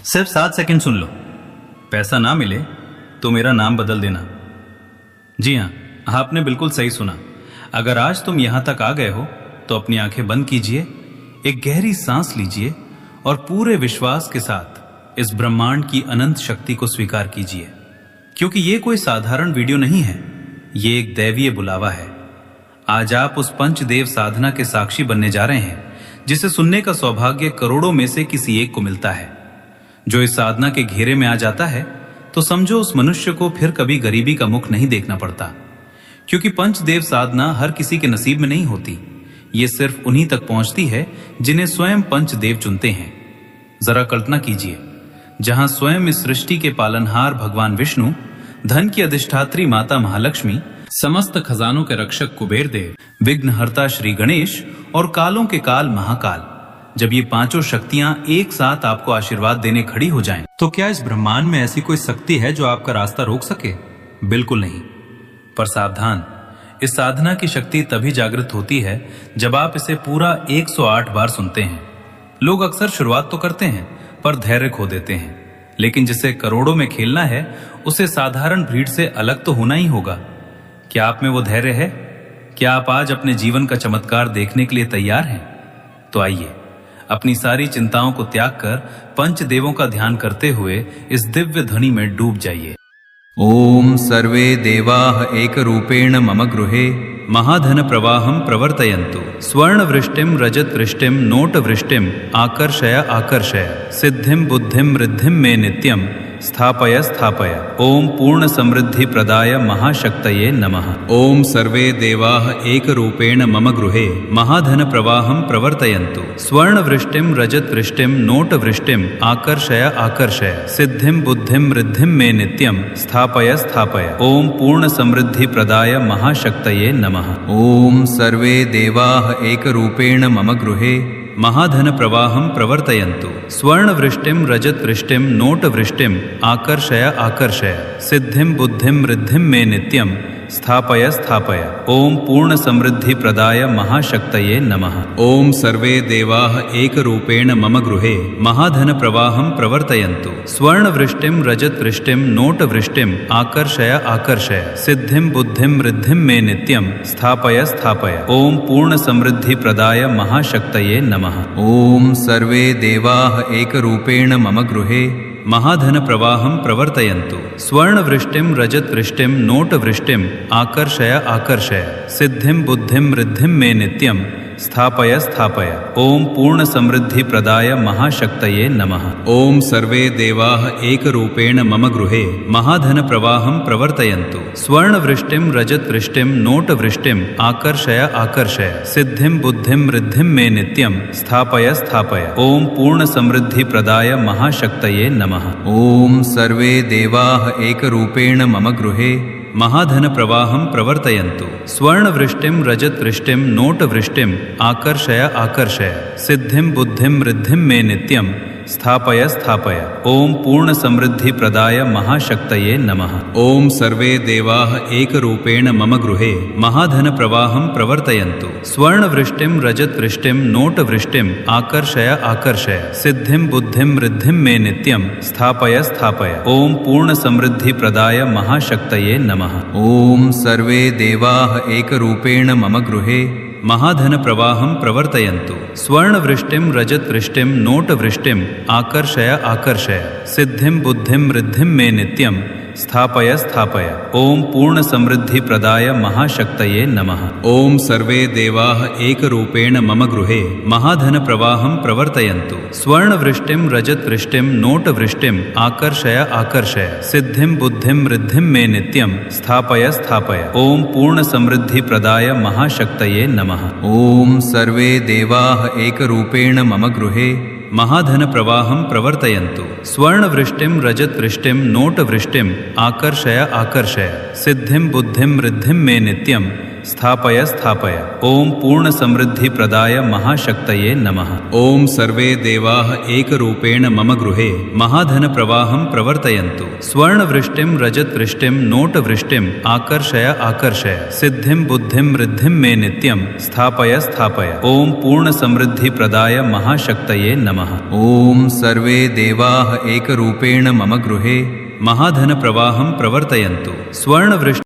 सिर्फ 7 सेकंड सुन लो। पैसा ना मिले तो मेरा नाम बदल देना। जी हाँ, आपने बिल्कुल सही सुना। अगर आज तुम यहां तक आ गए हो तो अपनी आंखें बंद कीजिए, एक गहरी सांस लीजिए और पूरे विश्वास के साथ इस ब्रह्मांड की अनंत शक्ति को स्वीकार कीजिए, क्योंकि ये कोई साधारण वीडियो नहीं है, ये एक दैवीय बुलावा है। आज आप उस पंचदेव साधना के साक्षी बनने जा रहे हैं जिसे सुनने का सौभाग्य करोड़ों में से किसी एक को मिलता है। जो इस साधना के घेरे में आ जाता है तो समझो उस मनुष्य को फिर कभी गरीबी का मुख नहीं देखना पड़ता, क्योंकि पंचदेव साधना हर किसी के नसीब में नहीं होती। ये सिर्फ उन्हीं तक पहुंचती है जिन्हें स्वयं पंचदेव चुनते हैं। जरा कल्पना कीजिए, जहां स्वयं इस सृष्टि के पालनहार भगवान विष्णु, धन की अधिष्ठात्री माता महालक्ष्मी, समस्त खजानों के रक्षक कुबेर देव, विघ्नहर्ता श्री गणेश और कालों के काल महाकाल, जब ये पांचों शक्तियां एक साथ आपको आशीर्वाद देने खड़ी हो जाएं, तो क्या इस ब्रह्मांड में ऐसी कोई शक्ति है जो आपका रास्ता रोक सके? बिल्कुल नहीं। पर सावधान, इस साधना की शक्ति तभी जागृत होती है जब आप इसे पूरा 108 बार सुनते हैं। लोग अक्सर शुरुआत तो करते हैं पर धैर्य खो देते हैं, लेकिन जिसे करोड़ों में खेलना है उसे साधारण भीड़ से अलग तो होना ही होगा। क्या आप में वो धैर्य है? क्या आप आज अपने जीवन का चमत्कार देखने के लिए तैयार हैं? तो आइए, अपनी सारी चिंताओं को त्याग कर पंचदेवों का ध्यान करते हुए इस दिव्य ध्वनि में डूब जाइए। ओम सर्वे देवाः एकरूपेण मम गृहे महाधन प्रवाहं प्रवर्तयन्तु, स्वर्ण वृष्टिम रजत वृष्टिम नोट वृष्टिम आकर्षय आकर्षय, सिद्धिम बुद्धिम रिद्धिम मे नित्यम स्थापय स्थापय। ओम पूर्ण समृद्धि प्रदाय महाशक्तये नमः। ओम सर्वे देवाः एकरूपेण मम गृहे महाधन प्रवाहं प्रवर्तयन्तु, स्वर्ण वृष्टिम रजत वृष्टिम नोट वृष्टिम आकर्षय आकर्षय, सिद्धिम बुद्धिम रिद्धिम मे नित्यम स्थापय स्थापय। ओम पूर्ण समृद्धि प्रदाय महाशक्तये नमः। ओम सर्वे देवाः एकरूपेण मम गृहे महाधन प्रवाहं प्रवर्तयन्तु, स्वर्ण वृष्टिम रजत वृष्टिम नोट वृष्टिम आकर्षय आकर्षय, सिद्धिम बुद्धिम रिद्धिम मे नित्यम स्थापय स्थापय। ओम पूर्ण समृद्धि प्रदाय महाशक्तये नमः। ओम सर्वे देवाः एकरूपेण मम गृहे महाधन प्रवाहं प्रवर्तयन्तु, स्वर्ण वृष्टिम रजत वृष्टिम नोट वृष्टिम आकर्षय आकर्षय, सिद्धिम बुद्धिम रिद्धिम मे नित्यम स्थापय स्थापय। ओम पूर्ण समृद्धि प्रदाय महाशक्तये नमः। ओम सर्वे देवाः एकरूपेण मम गृहे महाधन प्रवाहं प्रवर्तयन्तु, स्वर्ण वृष्टिम रजत वृष्टिम नोट वृष्टिम आकर्षय आकर्षय, सिद्धिम बुद्धिम रिद्धिम मे नित्यम स्थापय स्थापय। ओम पूर्ण समृद्धि प्रदाय महाशक्तये नमः। ओम सर्वे देवाः एकरूपेण मम गृहे महाधन प्रवाहं प्रवर्तयन्तु, स्वर्ण वृष्टिम रजत वृष्टिम नोट वृष्टिम आकर्षय आकर्षय, सिद्धिम बुद्धिम रिद्धिम मे नित्यम स्थापय स्थापय। ओम पूर्ण समृद्धि प्रदाय महाशक्तये नमः। ओम सर्वे देवाः एकरूपेण मम गृहे महाधन प्रवाहं प्रवर्तयन्तु, स्वर्ण वृष्टिम रजत वृष्टिम नोट वृष्टिम आकर्षय आकर्षय, सिद्धिम बुद्धिम रिद्धिम मे नित्यम स्थापय स्थापय। ओम पूर्ण समृद्धि प्रदाय महाशक्तये नमः। ओम सर्वे देवाः एकरूपेण मम गृहे महाधन प्रवाहं प्रवर्तयन्तु, स्वर्ण वृष्टिम रजत वृष्टिम नोट वृष्टिम आकर्षय आकर्षय, सिद्धिम बुद्धिम रिद्धिम मे नित्यम स्थापय स्थापय। ओम पूर्ण समृद्धि प्रदाय महाशक्तये नमः। ओम सर्वे देवाः एकरूपेण मम गृहे महाधन प्रवाहं प्रवर्तयन्तु, स्वर्ण वृष्टिम रजत वृष्टिम नोट वृष्टिम आकर्षय आकर्षय, सिद्धिम बुद्धिम रिद्धिम मे नित्यम स्थापय स्थापय। ओम पूर्ण समृद्धि प्रदाय महाशक्तये नमः। ओम सर्वे देवाः एकरूपेण मम गृहे महाधन प्रवाहं प्रवर्तयन्तु, स्वर्ण वृष्टिम रजत वृष्टिम नोट वृष्टिम आकर्षय आकर्षय, सिद्धिम बुद्धिम रिद्धिम मे नित्यम स्थापय स्थापय। ओम पूर्ण समृद्धि प्रदाय महाशक्तये नमः। ओम सर्वे देवाः एकरूपेण मम गृहे महाधन प्रवाहं प्रवर्तयन्तु, स्वर्ण वृष्टिम रजत वृष्टिम नोट वृष्टिम आकर्षय आकर्षय, सिद्धिम बुद्धिम रिद्धिम मे नित्यम स्थापय स्थापय ओम पूर्ण समृद्धि प्रदाय महाशक्तये नमः। ओम सर्वे देवाः एकरूपेण मम गृहे महाधन प्रवाहं प्रवर्तयन्तु। स्वर्ण वृष्टिं रजत वृष्टिं नोट वृष्टिं आकर्षय आकर्षय सिद्धिं बुद्धिं रिद्धिं मे नित्यं स्थापय स्थापय ओम पूर्ण समृद्धि प्रदाय महाशक्तये नमः। ओम सर्वे देवाः एकरूपेण मम गृहे महाधन प्रवाहं प्रवर्तयन्तु। स्वर्ण वृष्टि